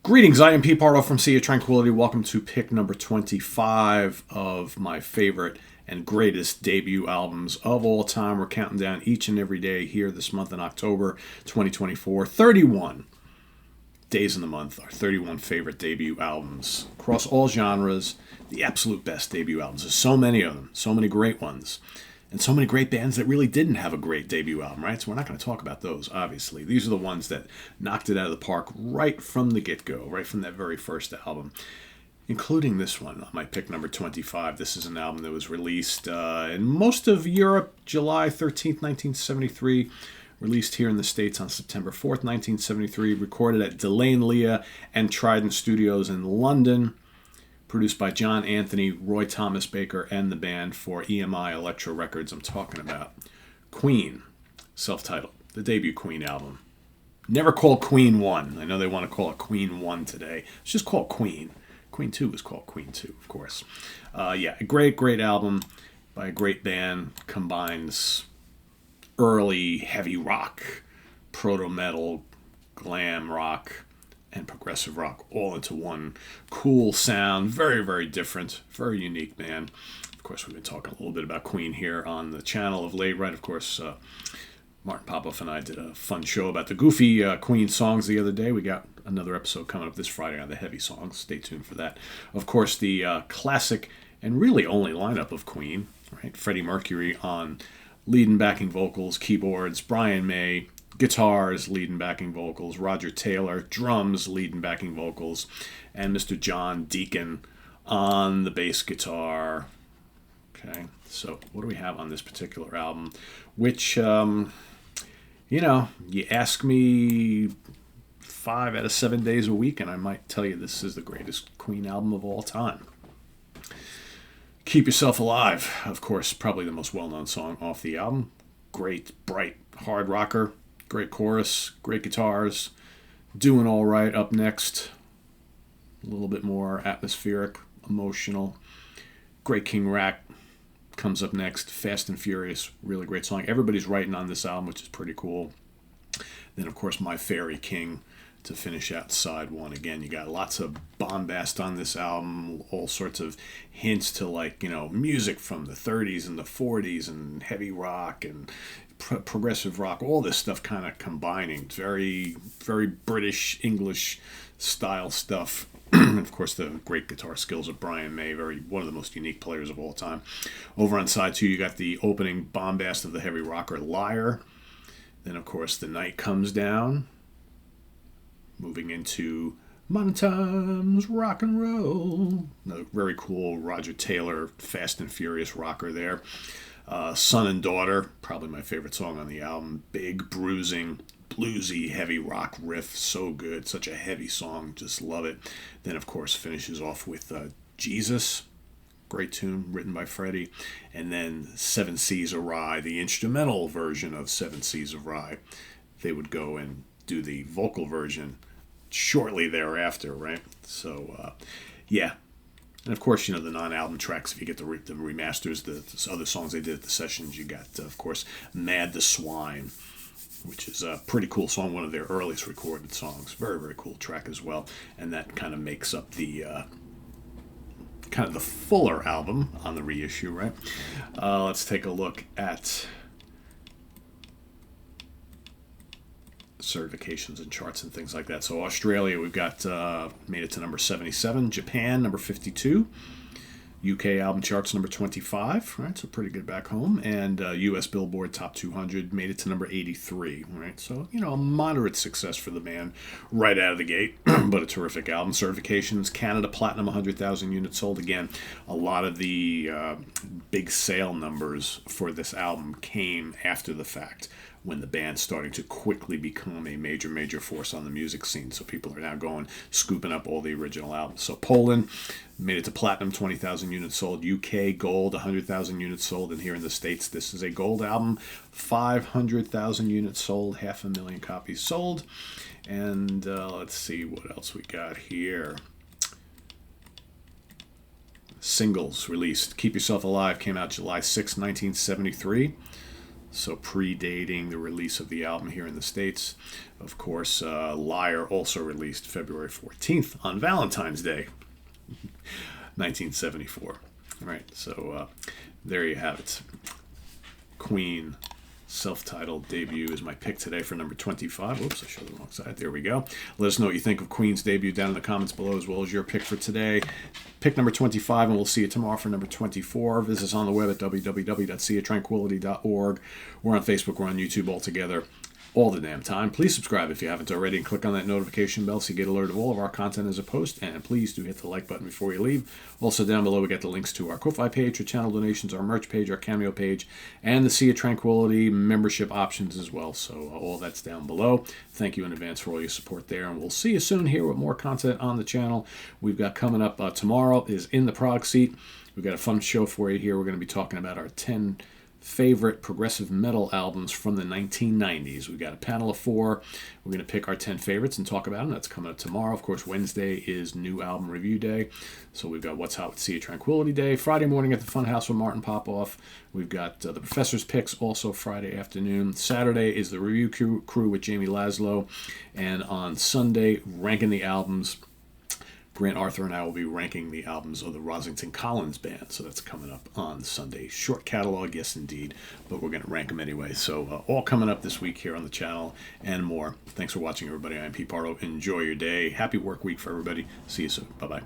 Greetings, I am Pete Pardo from Sea of Tranquility. Welcome to pick number 25 of my favorite and greatest debut albums of all time. We're counting down each and every day here this month in October 2024. 31 days in the month, our 31 favorite debut albums across all genres, the absolute best debut albums. There's so many of them, so many great ones. And so many great bands that really didn't have a great debut album, right? So we're not going to talk about those, obviously. These are the ones that knocked it out of the park right from the get-go, right from that very first album, including this one, my pick number 25. This is an album that was released in most of Europe, July 13th, 1973. Released here in the States on September 4th, 1973. Recorded at Delane Lea and Trident Studios in London. Produced by John Anthony, Roy Thomas Baker, and the band for EMI Electro Records. I'm talking about Queen, self-titled, the debut Queen album. Never called Queen 1. I know they want to call it Queen 1 today. It's just called Queen. Queen 2 was called Queen 2, of course. A great album by a great band. Combines early heavy rock, proto-metal, glam rock, and progressive rock all into one cool sound. Very, very different. Very unique, man. Of course, we've been talking a little bit about Queen here on the channel of late, right? Of course, Martin Popoff and I did a fun show about the goofy Queen songs the other day. We got another episode coming up this Friday on the heavy songs. Stay tuned for that. Of course, the classic and really only lineup of Queen, right? Freddie Mercury on lead and backing vocals, keyboards, Brian May, guitars, lead and backing vocals, Roger Taylor, drums, lead and backing vocals, and Mr. John Deacon on the bass guitar. Okay, so what do we have on this particular album? Which, you ask me 5 out of 7 days a week, and I might tell you this is the greatest Queen album of all time. Keep Yourself Alive, of course, probably the most well-known song off the album. Great, bright, hard rocker. Great chorus, great guitars. Doing All Right up next. A little bit more atmospheric, emotional. Great King Rat comes up next. Fast and Furious, really great song. Everybody's writing on this album, which is pretty cool. Then, of course, My Fairy King to finish out side one. Again, you got lots of bombast on this album, all sorts of hints to music from the 30s and the 40s and heavy rock and progressive rock, all this stuff kind of combining. Very, very British, English style stuff. And of course, the great guitar skills of Brian May, one of the most unique players of all time. Over on side 2, you got the opening bombast of the heavy rocker Liar. Then, of course, The Night Comes Down. Moving into Modern Times, Rock and Roll. Another very cool Roger Taylor, Fast and Furious rocker there. Son and Daughter, probably my favorite song on the album. Big, bruising, bluesy, heavy rock riff. So good. Such a heavy song. Just love it. Then, of course, finishes off with Jesus. Great tune written by Freddie. And then Seven Seas of Rye, the instrumental version of Seven Seas of Rye. They would go and do the vocal version shortly thereafter, right? So, And of course, the non-album tracks, if you get the remasters, the other songs they did at the sessions, you got, of course, Mad the Swine, which is a pretty cool song, one of their earliest recorded songs. Very, very cool track as well. And that kind of makes up the kind of the fuller album on the reissue, right? Let's take a look at certifications and charts and things like that. So Australia, we've got made it to number 77. Japan, number 52. UK album charts, number 25. Right, so pretty good back home. And US Billboard Top 200 made it to number 83. Right, so a moderate success for the band right out of the gate, but a terrific album. Certifications: Canada Platinum, 100,000 units sold. Again, a lot of the big sale numbers for this album came after the fact, when the band's starting to quickly become a major force on the music scene. So people are now scooping up all the original albums. So Poland made it to platinum, 20,000 units sold. UK gold, 100,000 units sold. And here in the States, this is a gold album, 500,000 units sold, 500,000 copies sold. And let's see what else we got here. Singles released. Keep Yourself Alive came out July 6, 1973. so predating the release of the album here in the States. Of course, Liar also released February 14th on Valentine's Day, 1974. All right, so there you have it. Queen self-titled debut is my pick today for number 25. Whoops, I showed the wrong side. There we go. Let us know what you think of Queen's debut down in the comments below, as well as your pick for today. Pick number 25, and we'll see you tomorrow for number 24. Visit us on the web at www.seatranquility.org. We're on Facebook. We're on YouTube all together, all the damn time. Please subscribe if you haven't already, and click on that notification bell so you get alert of all of our content as a post. And please do hit the like button before you leave. Also down below we got the links to our Ko-Fi page, our channel donations, our merch page, our Cameo page, and the Sea of Tranquility membership options as well. So all that's down below. Thank you in advance for all your support there, and we'll see you soon here with more content on the channel. We've got coming up tomorrow is In the Prog Seat. We've got a fun show for you here. We're going to be talking about our 10 favorite progressive metal albums from the 1990s. We've got a panel of 4. We're going to pick our 10 favorites and talk about them. That's coming up tomorrow. Of course, Wednesday is new album review day. So we've got What's Hot with Sea of Tranquility Day. Friday morning at the Funhouse with Martin Popoff. We've got the Professor's Picks also Friday afternoon. Saturday is the review crew with Jamie Laszlo. And on Sunday, ranking the albums. Grant Arthur and I will be ranking the albums of the Rosington Collins Band. So that's coming up on Sunday. Short catalog, yes indeed, but we're going to rank them anyway. So all coming up this week here on the channel and more. Thanks for watching, everybody. I'm Pete Pardo. Enjoy your day. Happy work week for everybody. See you soon. Bye-bye.